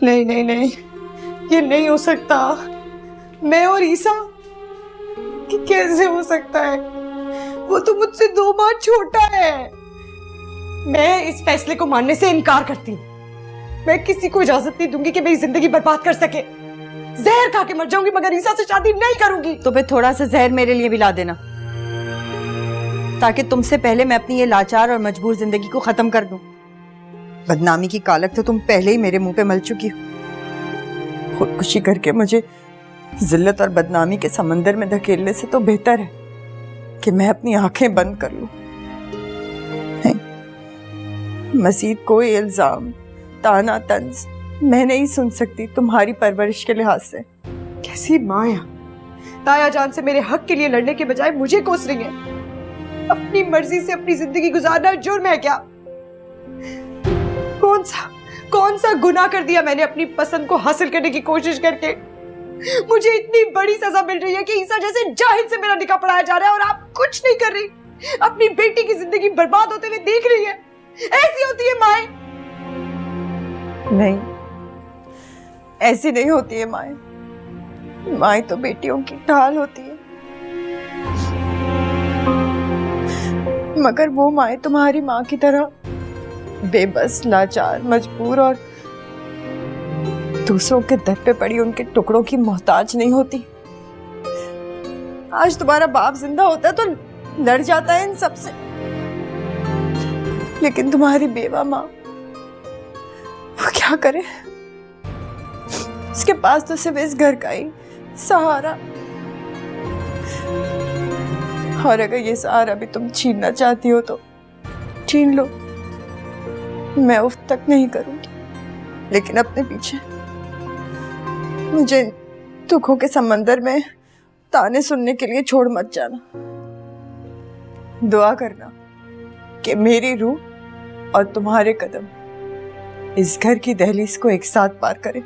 नहीं नहीं नहीं, ये नहीं हो सकता। मैं और ईसा, कि कैसे हो सकता है? वो तो मुझसे 2 माह छोटा है। मैं इस फैसले को मानने से इनकार करती हूँ। मैं किसी को इजाजत नहीं दूंगी कि मेरी जिंदगी बर्बाद कर सके। जहर खा के मर जाऊंगी मगर ईसा से शादी नहीं करूंगी। तो फिर थोड़ा सा जहर मेरे लिए भी ला देना, ताकि तुमसे पहले मैं अपनी ये लाचार और मजबूर जिंदगी को खत्म कर दूं। बदनामी की कालक तो तुम पहले ही मेरे मुंह पे मल चुकी हो। खुदकुशी करके मुझे जिल्लत और बदनामी के समंदर में धकेलने से तो बेहतर है कि मैं अपनी आंखें बंद कर लूं। मजीद कोई इल्जाम, ताना तंज मैं नहीं सुन सकती तुम्हारी परवरिश के लिहाज से। कैसी माँ है, ताया जान से मेरे हक के लिए लड़ने के बजाय मुझे कोस रही है। अपनी मर्जी से अपनी जिंदगी गुजारना जुर्म है क्या? कौन सा गुनाह कर दिया मैंने अपनी पसंद को हासिल करने की कोशिश करके? मुझे इतनी बड़ी सजा मिल रही है कि ईसा जैसे जाहिल से मेरा निकाह पढ़ाया जा रहा है और आप कुछ नहीं कर रही। अपनी बेटी की जिंदगी बर्बाद होते हुए देख रही है। ऐसी होती है माएं? नहीं, ऐसी नहीं होती है माएं। माएं तो बेटियों की ढाल होती है। मगर वो माएं तुम्हारी माँ की तरह बेबस, लाचार, मजबूर और दूसरों के दर पे पड़ी उनके टुकड़ों की मोहताज नहीं होती। आज तुम्हारा बाप जिंदा होता तो लड़ जाता है इन सबसे, लेकिन तुम्हारी बेवा माँ वो क्या करे? उसके पास तो सिर्फ इस घर का ही सहारा, और अगर ये सहारा भी तुम छीनना चाहती हो तो छीन लो। मैं उफ तक नहीं करूंगी, लेकिन अपने पीछे मुझे दुखों के समंदर में ताने सुनने के लिए छोड़ मत जाना। दुआ करना कि मेरी रूह और तुम्हारे कदम इस घर की दहलीज को एक साथ पार करें।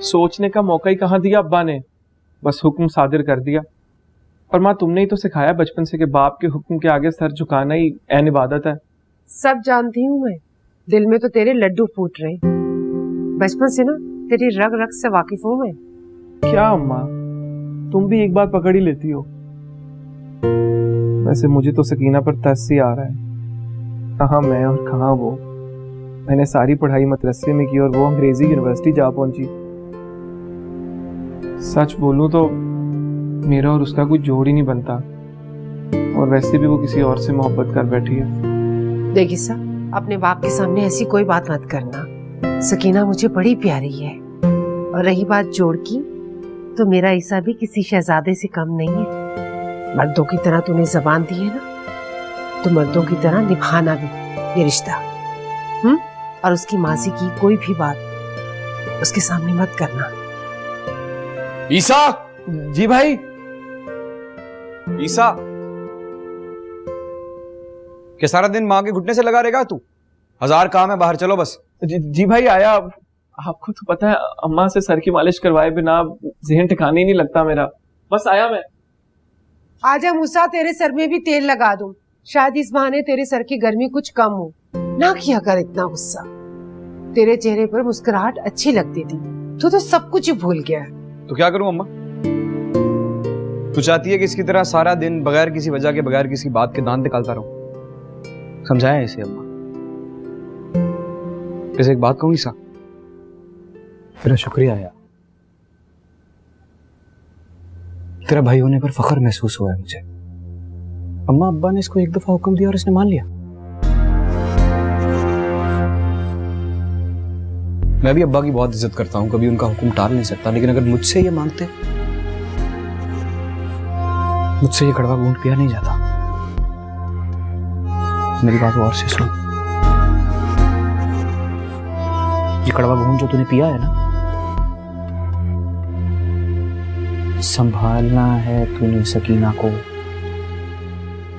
सोचने का मौका ही कहाँ दिया अब्बा ने, बस हुक्म सादिर कर दिया। और माँ, तुमने ही तो सिखाया बचपन से कि बाप के हुक्म के आगे सर झुकाना ही ऐन इबादत है। सब जानती हूँ मैं, दिल में तो तेरे लड्डू फूट रहे। बचपन से ना तेरी रग रग से वाकिफ हूँ मैं। क्या अम्मा, तुम भी एक बात पकड़ ही लेती हो। वैसे मुझे तो सकीना पर तरस ही आ रहा है। कहाँ मैं और कहाँ वो। मैंने सारी पढ़ाई मदरसे में की और वो अंग्रेजी यूनिवर्सिटी जा पहुंची। सच बोलूं तो मेरा और उसका कोई जोड़ ही नहीं बनता, और वैसे भी वो किसी और से मोहब्बत कर बैठी है। देख ईसा, अपने बाप के सामने ऐसी कोई बात मत करना। सकीना मुझे बड़ी प्यारी है, और रही बात जोड़ की, तो मेरा ईसा भी किसी शहजादे से कम नहीं है। मर्दों की तरह तूने जबान दी है ना, तो मर्दों की तरह निभाना भी ये रिश्ता। और उसकी माजी की कोई भी बात उसके सामने मत करना। ईसा! जी भाई। ईसा, क्या सारा दिन माँ के घुटने से लगा रहेगा तू? 1000 काम है, बाहर चलो बस। जी भाई आया। आपको तो पता है अम्मा से सर की मालिश करवाए बिना ज़हन ठिकाने ही नहीं लगता मेरा। बस आया मैं। आजा मूसा, तेरे सर में भी तेल लगा दूं, शायद इस बहाने तेरे सर की गर्मी कुछ कम हो। ना किया कर इतना गुस्सा। तेरे चेहरे पर मुस्कुराहट अच्छी लगती थी, तू तो सब कुछ ही भूल गया है। तो क्या करूं अम्मा? तू चाहती है कि इसकी तरह सारा दिन बगैर किसी वजह के, बगैर किसी बात के दांत निकालता रहूं? समझाया इसे अम्मा। वैसे एक बात कहूं ईसा, तेरा शुक्रिया यार। तेरा भाई होने पर फख्र महसूस हुआ है मुझे। अम्मा अब्बा ने इसको एक दफा हुक्म दिया और इसने मान लिया। मैं भी अब्बा की बहुत इज्जत करता हूं, कभी उनका हुक्म टाल नहीं सकता, लेकिन अगर मुझसे ये मांगते, मुझसे ये कड़वा घूंट पिया नहीं जाता। मेरी बात और से सुन। ये कड़वा घूंट जो तूने पिया है ना, संभालना है तूने सकीना को।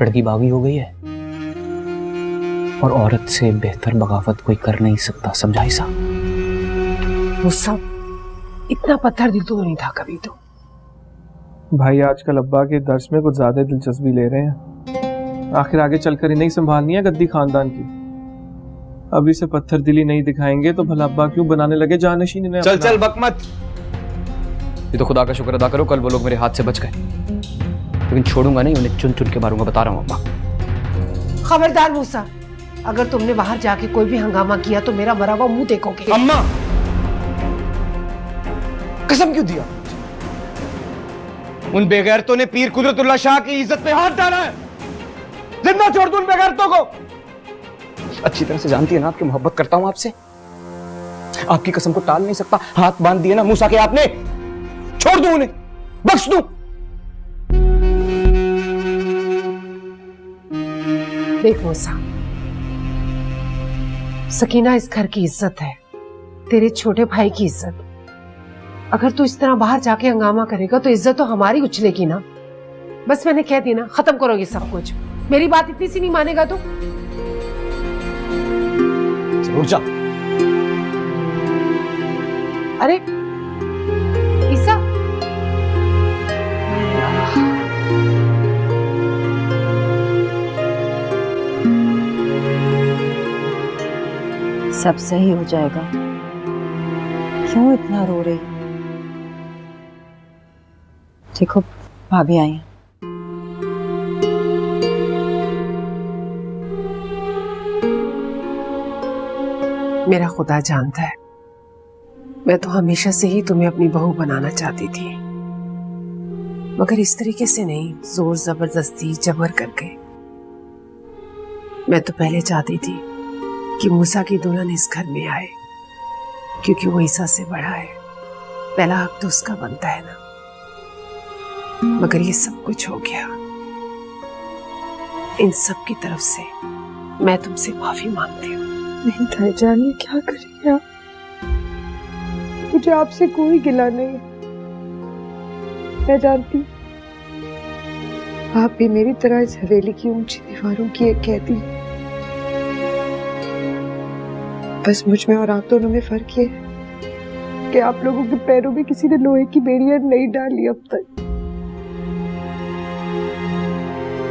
लड़की बागी हो गई है, और औरत से बेहतर बगावत कोई कर नहीं सकता, समझा ईसा? वो सब इतना पत्थर दिल तो नहीं था कभी तो। भाई आजकल अब्बा के दर्स में कुछ ज्यादा दिलचस्पी ले रहे हैं। आखिर आगे चलकर ही नहीं संभालनी है गद्दी खानदान की। अभी से पत्थर दिली नहीं दिखाएंगे तो भला अब्बा क्यों बनाने लगे जानशीन इन्हें? चल चल बक मत। ये तो खुदा का शुक्र अदा करो, कल वो लोग मेरे हाथ से बच गए, लेकिन छोड़ूंगा नहीं उन्हें, चुन चुन के मारूंगा, बता रहा हूँ अब्बा। खबरदार मूसा, अगर तुमने बाहर जाके कोई भी हंगामा किया तो मेरा मरा हुआ मुंह देखोगे। अम्मा कसम क्यों दिया? उन बेगैरतों ने पीर कुदरतुल्लाह शाह की इज्जत पे हाथ डाला है। जिंदा छोड़ दूं उन बेगैरतों को। अच्छी तरह से जानती है ना आपकी मोहब्बत करता हूं आपसे। आपकी कसम को टाल नहीं सकता। हाथ बांध दिए ना मूसा के आपने, छोड़ दूं उन्हें, बख्श दूं। देख मूसा, सकीना इस घर की इज्जत है, तेरे छोटे भाई की इज्जत। अगर तू इस तरह बाहर जाके हंगामा करेगा तो इज्जत तो हमारी उछलेगी ना। बस मैंने कह दी ना, खत्म करोगे सब कुछ। मेरी बात इतनी सी नहीं मानेगा तो? रुक जा। अरे ईसा, सब सही हो जाएगा। क्यों इतना रो रही? देखो भाभी आई हैं। मेरा खुदा जानता है, मैं तो हमेशा से ही तुम्हें अपनी बहू बनाना चाहती थी, मगर इस तरीके से नहीं, जोर जबरदस्ती जबर करके। मैं तो पहले चाहती थी कि मूसा की दुल्हन इस घर में आए, क्योंकि वो ईसा से बड़ा है, पहला हक तो उसका बनता है ना। मगर ये सब कुछ हो गया। इन सब की तरफ से मैं तुमसे माफी मांगती हूँ। नहीं ताईजान, ये क्या करेंगे आप? मुझे आपसे कोई गिला नहीं। मैं जानती हूँ आप भी मेरी तरह इस हवेली की ऊंची दीवारों की एक कैदी। बस मुझ में और आप दोनों में फर्क ये है कि आप लोगों के पैरों में किसी ने लोहे की बेड़ियां नहीं डाली अब तक।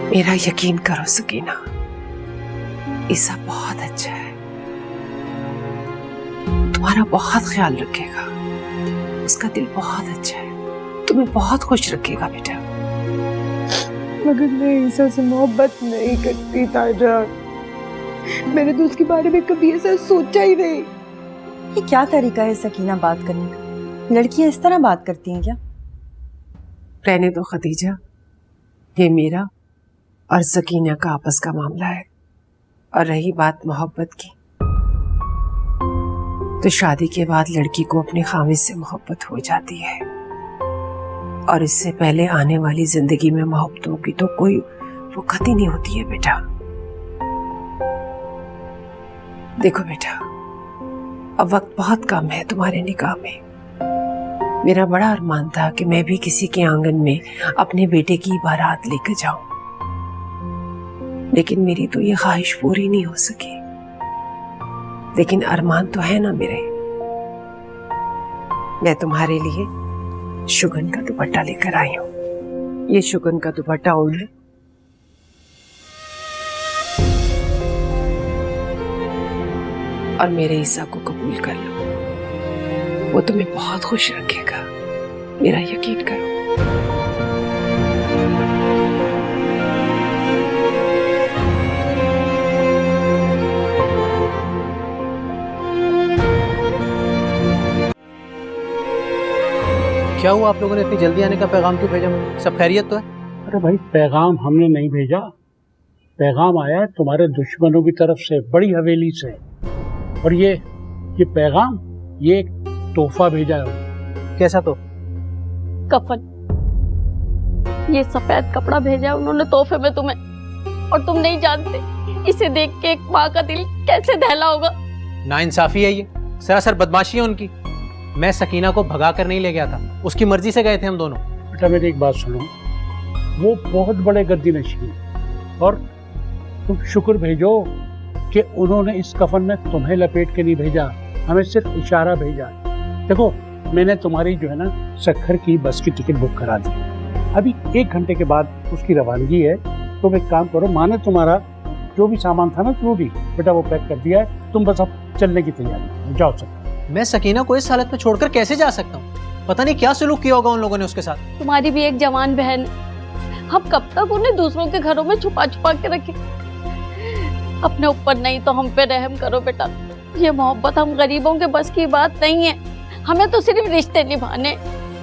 मेरा यकीन करो सकीना, ईसा बहुत अच्छा है, तुम्हारा बहुत ख्याल रखेगा, उसका दिल बहुत अच्छा है, तुम्हें बहुत खुश रखेगा बेटा। मगर मैं ईसा से मोहब्बत नहीं करती ताईजान। मैंने तो उसके बारे में कभी ऐसा सोचा ही नहीं। ये क्या तरीका है सकीना बात करने का? लड़कियां इस तरह बात करती हैं क्या? रहने दो खदीजा, ये मेरा और सकीना का आपस का मामला है। और रही बात मोहब्बत की, तो शादी के बाद लड़की को अपने खामिद से मोहब्बत हो जाती है, और इससे पहले आने वाली जिंदगी में मोहब्बतों की तो कोई वक़्त ही नहीं होती है बेटा। देखो बेटा, अब वक्त बहुत कम है तुम्हारे निकाह में। मेरा बड़ा अरमान था कि मैं भी किसी के आंगन में अपने बेटे की बारात लेकर जाऊं, लेकिन मेरी तो ये ख्वाहिश पूरी नहीं हो सकी। लेकिन अरमान तो है ना मेरे। मैं तुम्हारे लिए शुगन का दुपट्टा लेकर आई हूं। ये शुगन का दुपट्टा ओढ़ लो। और मेरे ईसा को कबूल कर लो, वो तुम्हें बहुत खुश रखेगा, मेरा यकीन करो। क्या हुआ, आप लोगों ने इतनी जल्दी आने का पैगाम क्यों भेजा मुझे? सब खैरियत तो है? अरे भाई, पैगाम हमने नहीं भेजा, पैगाम आया है तुम्हारे दुश्मनों की तरफ से, बड़ी हवेली से। और ये पैगाम, ये एक तोहफा भेजा है। कैसा तो? कफन, ये सफेद कपड़ा भेजा है उन्होंने तोहफे में तुम्हें, और तुम नहीं जानते इसे देख के एक माँ का दिल कैसे दहला होगा। नाइंसाफी है ये, सरासर बदमाशी है उनकी। मैं सकीना को भगा कर नहीं ले गया था, उसकी मर्जी से गए थे हम दोनों। बेटा मेरी एक बात सुनो, वो बहुत बड़े गद्दी नशीन, और तुम शुक्र भेजो कि उन्होंने इस कफन में तुम्हें लपेट के नहीं भेजा, हमें सिर्फ इशारा भेजा। देखो मैंने तुम्हारी जो है ना सक्खर की बस की टिकट बुक करा दी, अभी 1 घंटे के बाद उसकी रवानगी है। तुम एक काम करो, माँ ने तुम्हारा जो भी सामान था ना जरूरी बेटा वो पैक कर दिया है, तुम बस अब चलने की तैयारी जाओ सकते। मैं सकीना को इस हालत में छोड़कर कैसे जा सकता हूँ? पता नहीं क्या सलूक किया होगा उन लोगों ने उसके साथ। तुम्हारी भी एक जवान बहन है, हम कब तक उन्हें दूसरों के घरों में छुपा छुपा के रखें? अपने ऊपर नहीं तो हम पे रहम करो बेटा। ये मोहब्बत हम गरीबों के बस की बात नहीं है, हमें तो सिर्फ रिश्ते निभाने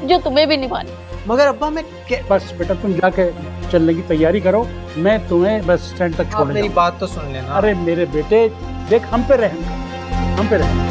जो तुम्हें भी निभाने। मगर अब्बा मैं बस बेटा तुम जाके चलने की तैयारी करो, मैं तुम्हें बस स्टैंड तक छोड़ मेरी बात तो सुन लेना। अरे मेरे बेटे देख, हम पे रहम कर, हम पे रहम।